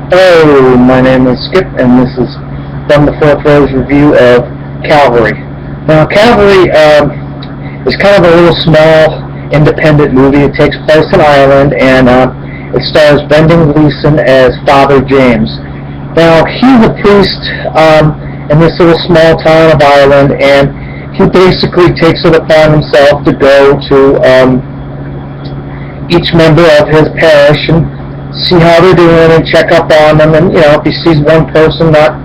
Hello, my name is Skip, and this is from the Fourth Row's review of Calvary. Now, Calvary is kind of a little small, independent movie. It takes place in Ireland, and it stars Brendan Gleeson as Father James. Now, he's a priest in this little small town of Ireland, and he basically takes it upon himself to go to each member of his parish and see how they're doing and check up on them. And if he sees one person not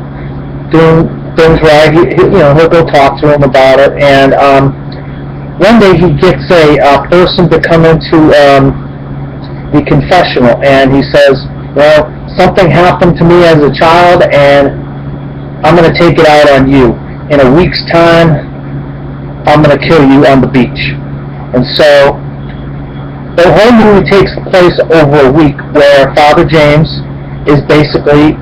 doing things right, he'll go talk to him about it. And one day he gets a person to come into the confessional, and he says, "Well, something happened to me as a child, and I'm going to take it out on you. In a week's time, I'm going to kill you on the beach." And so the whole movie takes place over a week, where Father James is basically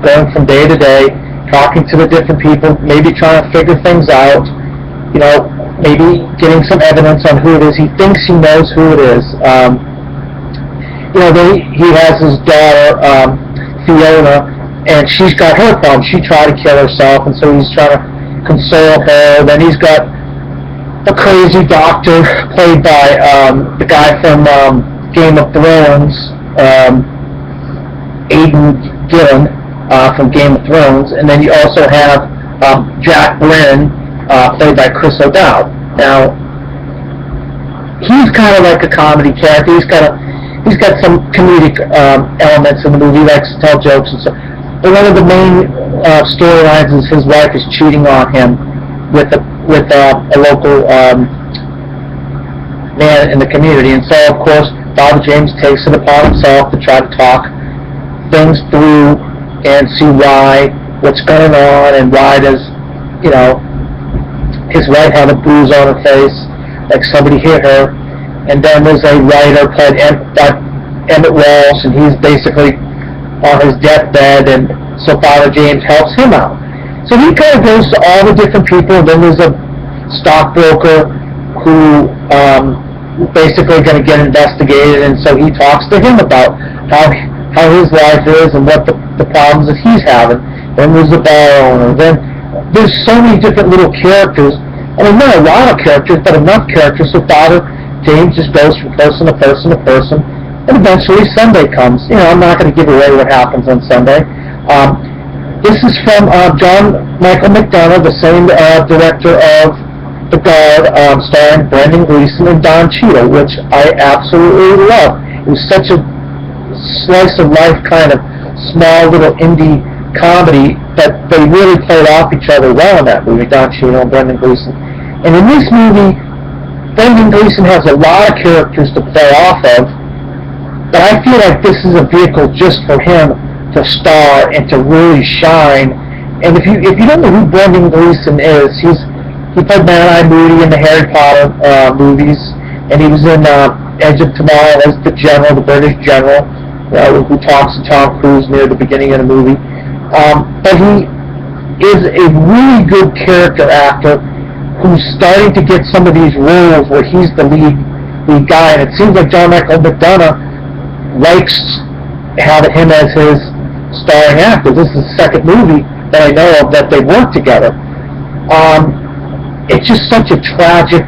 going from day to day, talking to the different people, maybe trying to figure things out, maybe getting some evidence on who it is. He thinks he knows who it is. He has his daughter, Fiona, and she's got her problem. She tried to kill herself, and so he's trying to console her. Then he's got a crazy doctor played by the guy from Game of Thrones, Aidan Gillen from Game of Thrones, and then you also have Jack Bryn played by Chris O'Dowd. Now, he's kind of like a comedy character. He's got some comedic elements in the movie. He likes to tell jokes and stuff. But one of the main storylines is his wife is cheating on him with a local man in the community. And so, of course, Father James takes it upon himself to try to talk things through and see what's going on, and why does, his wife have a bruise on her face, like somebody hit her. And then there's a writer played by Emmett Walsh, and he's basically on his deathbed, and so Father James helps him out. So he kind of goes to all the different people. Then there's a stockbroker who basically going to get investigated, and so he talks to him about how his life is and what the problems that he's having. Then there's the bar owner. Then there's so many different little characters. I mean, not a lot of characters, but enough characters so Father James just goes from person to person to person, and eventually Sunday comes. I'm not going to give away what happens on Sunday. This is from John Michael McDonough, the same director of The Guard, starring Brendan Gleeson and Don Cheadle, which I absolutely love. It was such a slice of life kind of small little indie comedy that they really played off each other well in that movie, Don Cheadle and Brendan Gleeson. And in this movie, Brendan Gleeson has a lot of characters to play off of, but I feel like this is a vehicle just for him to star and to really shine. And if you don't know who Brendan Gleeson is, he played Mad-Eye Moody in the Harry Potter movies, and he was in Edge of Tomorrow as the general, the British general, who talks to Tom Cruise near the beginning of the movie. But he is a really good character actor who's starting to get some of these roles where he's the lead guy, and it seems like John Michael McDonough likes having him as his starring actor. This is the second movie that I know of that they work together. It's just such a tragic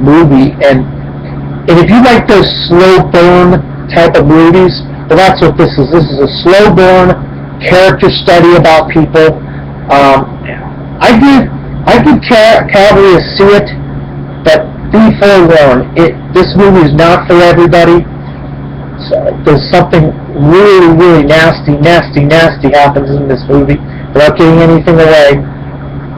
movie, and if you like those slow burn type of movies, well, that's what this is. This is a slow burn character study about people. I give Calvary a see it, but be forewarned. This movie is not for everybody. So there's something really, really nasty happens in this movie, without giving anything away.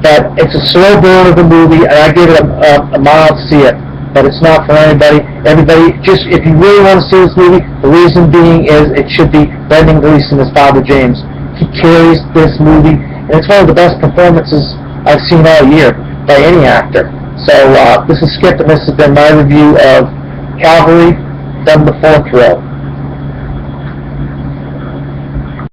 But it's a slow burn of a movie, and I give it a mild see it. But it's not for anybody. Everybody, just if you really want to see this movie, the reason being is it should be Brendan Gleeson as Father James. He carries this movie, and it's one of the best performances I've seen all year by any actor. So this is Skip, and this has been my review of Calvary from the Fourth Row.